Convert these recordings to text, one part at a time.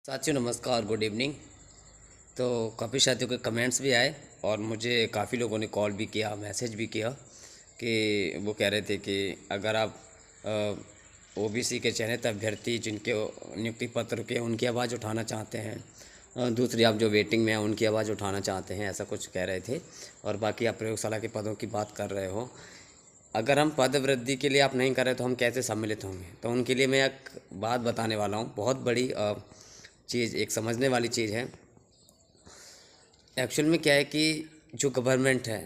साथियों नमस्कार, good evening. तो काफ़ी साथियों के कमेंट्स भी आए और मुझे काफ़ी लोगों ने कॉल भी किया, मैसेज भी किया कि वो कह रहे थे कि अगर आप ओबीसी के चयनित अभ्यर्थी जिनके नियुक्ति पत्र के उनकी आवाज़ उठाना चाहते हैं, दूसरी आप जो वेटिंग में हैं उनकी आवाज़ उठाना चाहते हैं, ऐसा कुछ कह रहे थे। और बाकी आप प्रयोगशाला के पदों की बात कर रहे हो। अगर हम पद वृद्धि के लिए आप नहीं कर रहे तो हम कैसे सम्मिलित होंगे? तो उनके लिए मैं एक बात बताने वाला हूँ, बहुत बड़ी चीज़, एक समझने वाली चीज़ है। एक्चुअल में क्या है कि जो गवर्नमेंट है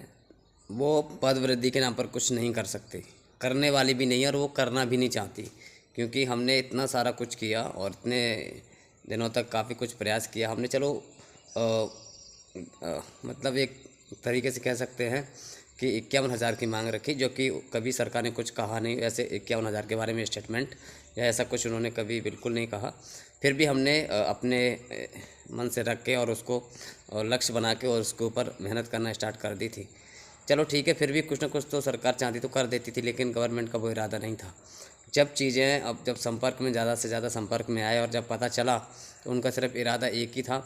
वो पद वृद्धि के नाम पर कुछ नहीं कर सकती, करने वाली भी नहीं है और वो करना भी नहीं चाहती, क्योंकि हमने इतना सारा कुछ किया और इतने दिनों तक काफ़ी कुछ प्रयास किया हमने। चलो मतलब एक तरीके से कह सकते हैं कि 51,000 की मांग रखी, जो कि कभी सरकार ने कुछ कहा नहीं। ऐसे 51,000 के बारे में स्टेटमेंट या ऐसा कुछ उन्होंने कभी बिल्कुल नहीं कहा। फिर भी हमने अपने मन से रख के और उसको लक्ष्य बना के और उसके ऊपर मेहनत करना स्टार्ट कर दी थी। चलो ठीक है, फिर भी कुछ ना कुछ तो सरकार चाहती तो कर देती थी, लेकिन गवर्नमेंट का वो इरादा नहीं था। जब चीज़ें अब जब संपर्क में ज़्यादा से ज़्यादा संपर्क में आए और जब पता चला तो उनका सिर्फ इरादा एक ही था।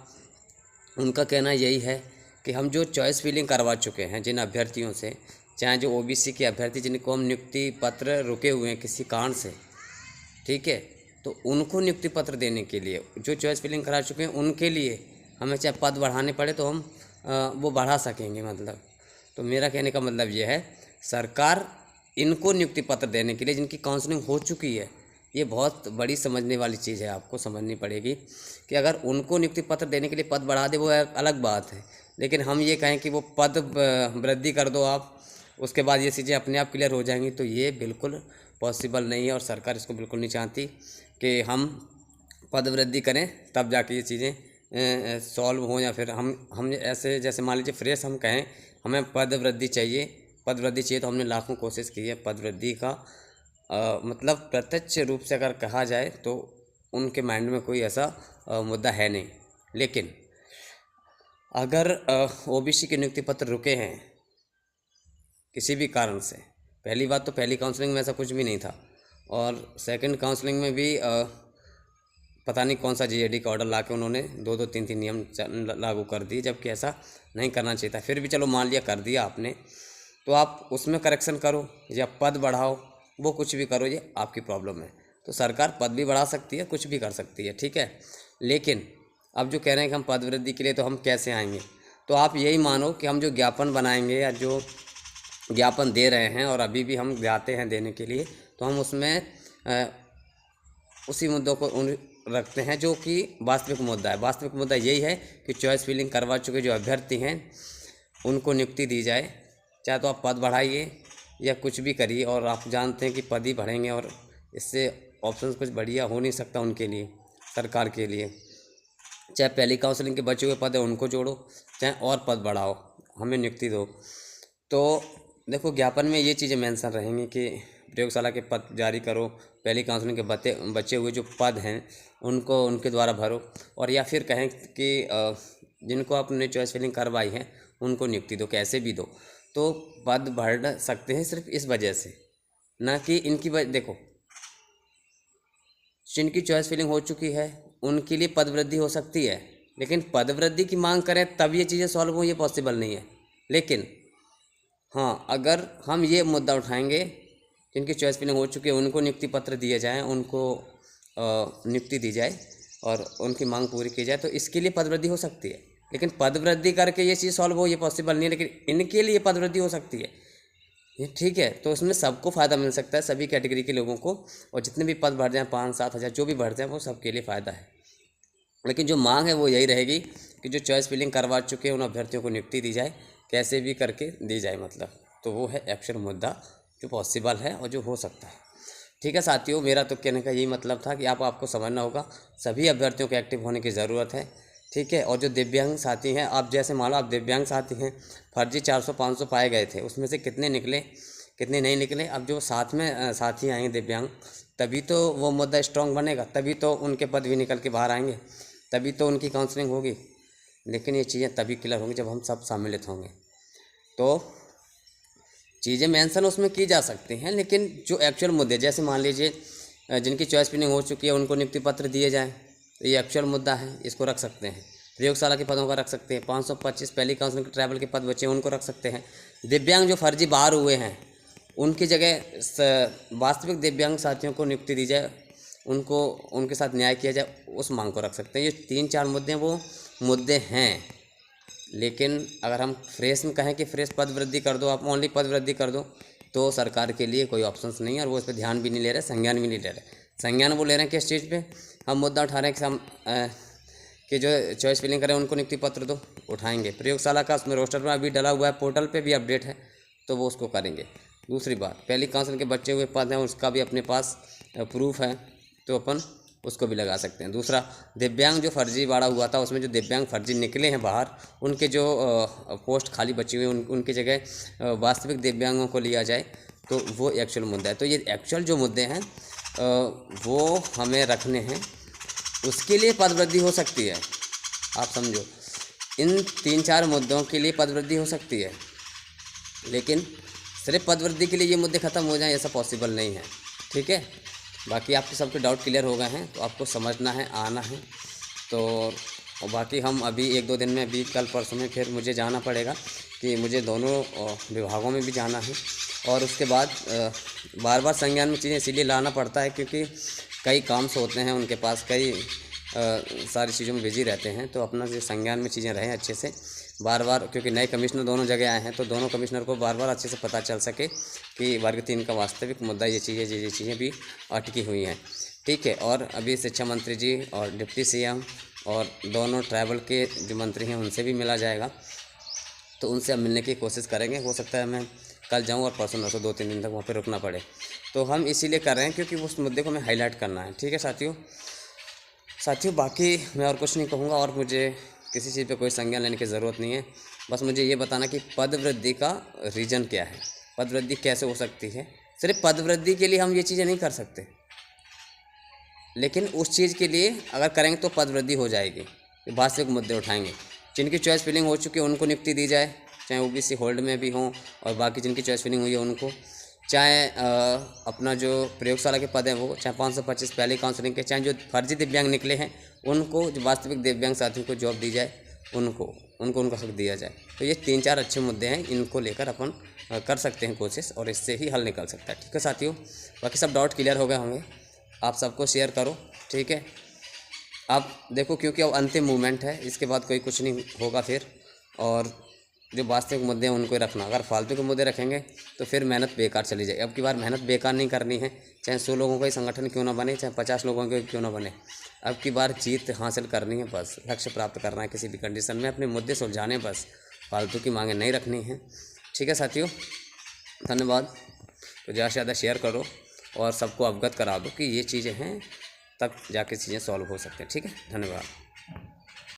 उनका कहना यही है कि हम जो चॉइस फिलिंग करवा चुके हैं जिन अभ्यर्थियों से, चाहे जो ओबीसी के अभ्यर्थी जिनको हम नियुक्ति पत्र रुके हुए हैं किसी कारण से, ठीक है, तो उनको नियुक्ति पत्र देने के लिए जो चॉइस फिलिंग करा चुके हैं उनके लिए हमें चाहे पद बढ़ाने पड़े तो हम वो बढ़ा सकेंगे। मतलब तो मेरा कहने का मतलब ये है, सरकार इनको नियुक्ति पत्र देने के लिए जिनकी काउंसलिंग हो चुकी है, ये बहुत बड़ी समझने वाली चीज़ है, आपको समझनी पड़ेगी कि अगर उनको नियुक्ति पत्र देने के लिए पद बढ़ा दे वो एक अलग बात है, लेकिन हम ये कहें कि वो पद वृद्धि कर दो आप, उसके बाद ये चीज़ें अपने आप क्लियर हो जाएंगी, तो ये बिल्कुल पॉसिबल नहीं है और सरकार इसको बिल्कुल नहीं चाहती कि हम पद वृद्धि करें तब जाके ये चीज़ें सॉल्व हों। या फिर हम ऐसे जैसे मान लीजिए फ्रेश हम कहें हमें पद वृद्धि चाहिए, पद वृद्धि चाहिए, तो हमने लाखों कोशिश की है पद वृद्धि का। मतलब प्रत्यक्ष रूप से अगर कहा जाए तो उनके माइंड में कोई ऐसा मुद्दा है नहीं। लेकिन अगर ओबीसी के नियुक्ति पत्र रुके हैं किसी भी कारण से, पहली बात तो पहली काउंसलिंग में ऐसा कुछ भी नहीं था, और सेकंड काउंसलिंग में भी पता नहीं कौन सा जीएडी का ऑर्डर ला के उन्होंने 2-2 3-3 नियम लागू कर दिए, जबकि ऐसा नहीं करना चाहिए था। फिर भी चलो मान लिया कर दिया आपने, तो आप उसमें करेक्शन करो या पद बढ़ाओ, वो कुछ भी करो, ये आपकी प्रॉब्लम है। तो सरकार पद भी बढ़ा सकती है, कुछ भी कर सकती है, ठीक है। लेकिन अब जो कह रहे हैं कि हम पद वृद्धि के लिए, तो हम कैसे आएंगे? तो आप यही मानो कि हम जो ज्ञापन बनाएंगे या जो ज्ञापन दे रहे हैं और अभी भी हम जाते हैं देने के लिए, तो हम उसमें उसी मुद्दों को रखते हैं जो कि वास्तविक मुद्दा है। वास्तविक मुद्दा यही है कि चॉइस फिलिंग करवा चुके जो अभ्यर्थी हैं उनको नियुक्ति दी जाए, चाहे तो आप पद बढ़ाइए या कुछ भी करिए, और आप जानते हैं कि पद ही बढ़ेंगे और इससे ऑप्शन कुछ बढ़िया हो नहीं सकता उनके लिए, सरकार के लिए। चाहे पहली काउंसलिंग के बचे हुए पद है उनको जोड़ो, चाहे और पद बढ़ाओ, हमें नियुक्ति दो। तो देखो ज्ञापन में ये चीज़ें मेंशन रहेंगी कि प्रयोगशाला के पद जारी करो, पहली काउंसलिंग के बचे हुए जो पद हैं उनको उनके द्वारा भरो, और या फिर कहें कि जिनको आपने चॉइस फिलिंग करवाई है उनको नियुक्ति दो, कैसे भी दो। तो पद बढ़ सकते हैं सिर्फ इस वजह से, ना कि इनकी देखो जिनकी चॉइस फिलिंग हो चुकी है उनके लिए पद वृद्धि हो सकती है, लेकिन पद वृद्धि की मांग करें तब ये चीज़ें सॉल्व हो, ये पॉसिबल नहीं है। लेकिन हाँ, अगर हम ये मुद्दा उठाएंगे जिनकी चॉइस फिलिंग हो चुकी है उनको नियुक्ति पत्र दिए जाएँ, उनको नियुक्ति दी जाए और उनकी मांग पूरी की जाए, तो इसके लिए पद वृद्धि हो सकती है। लेकिन पद वृद्धि करके ये चीज़ सॉल्व हो, ये पॉसिबल नहीं है, लेकिन इनके लिए पद वृद्धि हो सकती है, ये ठीक है। तो उसमें सबको फ़ायदा मिल सकता है, सभी कैटेगरी के लोगों को, और जितने भी पद बढ़ जाएँ 5-7 हज़ार जो भी बढ़ जाए वो सबके लिए फ़ायदा है। लेकिन जो मांग है वो यही रहेगी कि जो चॉइस फिलिंग करवा चुके हैं उन अभ्यर्थियों को नियुक्ति दी जाए, कैसे भी करके दी जाए। मतलब तो वो है एक्चुअल मुद्दा जो पॉसिबल है और जो हो सकता है, ठीक है साथियों। मेरा तो कहने का यही मतलब था कि आपको समझना होगा सभी अभ्यर्थियों को एक्टिव होने की ज़रूरत है, ठीक है। और जो दिव्यांग साथी हैं, आप जैसे मान लो आप दिव्यांग साथी हैं, फर्जी 400-500 पाए गए थे, उसमें से कितने निकले कितने नहीं निकले, अब जो साथ में साथी आएंगे दिव्यांग, तभी तो वो मुद्दा स्ट्रॉन्ग बनेगा, तभी तो उनके पद भी निकल के बाहर आएंगे, तभी तो उनकी काउंसलिंग होगी। लेकिन ये चीज़ें तभी क्लियर होंगी जब हम सब सम्मिलित होंगे। तो चीज़ें मेंशन उसमें की जा सकती हैं, लेकिन जो एक्चुअल मुद्दे, जैसे मान लीजिए जिनकी चॉइस फिलिंग हो चुकी है उनको नियुक्ति पत्र दिए जाएँ, तो ये एक्चुअल मुद्दा है, इसको रख सकते हैं। प्रयोगशाला के पदों का रख सकते हैं। 525 पहली काउंसलिंग ट्रैवल के पद बचे हैं, उनको रख सकते हैं। दिव्यांग जो फर्जी बाहर हुए हैं उनकी जगह वास्तविक दिव्यांग साथियों को नियुक्ति दी जाए, उनको उनके साथ न्याय किया जाए, उस मांग को रख सकते हैं। ये 3-4 मुद्दे वो मुद्दे हैं। लेकिन अगर हम फ्रेश में कहें कि फ्रेश पद वृद्धि कर दो, आप ओनली पद वृद्धि कर दो, तो सरकार के लिए कोई ऑप्शंस नहीं है और वो इस पर ध्यान भी नहीं ले रहे, संज्ञान भी नहीं ले रहे। संज्ञान वो ले रहे हैं किस चीज़ पे? हम मुद्दा उठा रहे हैं कि हम कि जो चॉइस फिलिंग करें उनको नियुक्ति पत्र दो, उठाएंगे। प्रयोगशाला का उसमें रोस्टर में अभी डला हुआ है, पोर्टल पे भी अपडेट है, तो वो उसको करेंगे। दूसरी बात, पहली काउंसिल के बचे हुए पद हैं उसका भी अपने पास प्रूफ है, तो अपन उसको भी लगा सकते हैं। दूसरा, दिव्यांग जो फर्जीवाड़ा हुआ था उसमें जो दिव्यांग फर्जी निकले हैं बाहर, उनके जो पोस्ट खाली बची हुई उनकी जगह वास्तविक दिव्यांगों को लिया जाए, तो वो एक्चुअल मुद्दा है। तो ये एक्चुअल जो मुद्दे हैं वो हमें रखने हैं, उसके लिए पद वृद्धि हो सकती है। आप समझो, इन 3-4 मुद्दों के लिए पद वृद्धि हो सकती है, लेकिन सिर्फ पद वृद्धि के लिए ये मुद्दे ख़त्म हो जाएं ऐसा पॉसिबल नहीं है। ठीक है, बाकी आपके सबके डाउट क्लियर हो गए हैं, तो आपको समझना है, आना है। तो बाकी हम अभी 1-2 दिन में, अभी कल परसों में फिर मुझे जाना पड़ेगा कि मुझे दोनों विभागों में भी जाना है। और उसके बाद बार बार संज्ञान में चीज़ें इसीलिए लाना पड़ता है क्योंकि कई काम से होते हैं उनके पास, कई सारी चीज़ों में बिजी रहते हैं, तो अपना जो संज्ञान में चीज़ें रहें अच्छे से बार बार, क्योंकि नए कमिश्नर दोनों जगह आए हैं, तो दोनों कमिश्नर को बार बार अच्छे से पता चल सके कि वर्ग 3 का वास्तविक मुद्दा ये चीज़ें भी अटकी हुई हैं। ठीक है, और अभी शिक्षा मंत्री जी और डिप्टी सीएम और दोनों ट्राइबल के जो मंत्री हैं उनसे भी मिला जाएगा, तो उनसे अब मिलने की कोशिश करेंगे। हो सकता है मैं कल जाऊँ और परसों नरसों 2-3 दिन तक वहाँ पर रुकना पड़े, तो हम इसीलिए कर रहे हैं क्योंकि उस मुद्दे को हमें हाईलाइट करना है। ठीक है साथियों, बाकी मैं और कुछ नहीं कहूँगा और मुझे किसी चीज़ पे कोई संज्ञान लेने की ज़रूरत नहीं है। बस मुझे ये बताना कि पद वृद्धि का रीज़न क्या है, पद वृद्धि कैसे हो सकती है। सिर्फ पद वृद्धि के लिए हम ये चीज़ें नहीं कर सकते, लेकिन उस चीज़ के लिए अगर करेंगे तो पद वृद्धि हो जाएगी। वास्तविक मुद्दे उठाएंगे, जिनकी चॉइस फिलिंग हो चुकी है उनको नियुक्ति दी जाए, चाहे ओबीसी होल्ड में भी हों, और बाकी जिनकी चॉइस फिलिंग हुई है उनको, चाहे अपना जो प्रयोगशाला के पद हैं वो, चाहे 525 पहली काउंसलिंग के, चाहे जो फर्जी दिव्यांग निकले हैं उनको, जो वास्तविक दिव्यांग साथियों को जॉब दी जाए, उनको उनका हक दिया जाए। तो ये 3-4 अच्छे मुद्दे हैं, इनको लेकर अपन कर सकते हैं कोशिश, और इससे ही हल निकल सकता है। ठीक है साथियों, बाकी सब डाउट क्लियर हो गए होंगे, आप सबको शेयर करो। ठीक है, आप देखो क्योंकि अब अंतिम मूवमेंट है, इसके बाद कोई कुछ नहीं होगा फिर, और जो वास्तविक मुद्दे हैं उनको रखना। अगर फालतू के मुद्दे रखेंगे तो फिर मेहनत बेकार चली जाएगी। अब की बार मेहनत बेकार नहीं करनी है, चाहे 100 लोगों का ही संगठन क्यों ना बने, चाहे 50 लोगों का क्यों ना बने, अब की बार जीत हासिल करनी है, बस लक्ष्य प्राप्त करना है। किसी भी कंडीशन में अपने मुद्दे सुलझाने, बस फालतू की मांगें नहीं रखनी है। ठीक है साथियों, धन्यवाद। तो ज़्यादा से ज़्यादा शेयर करो और सबको अवगत करा दो कि ये चीज़ें हैं, तब जाके चीज़ें सॉल्व हो सकते हैं। ठीक है, धन्यवाद।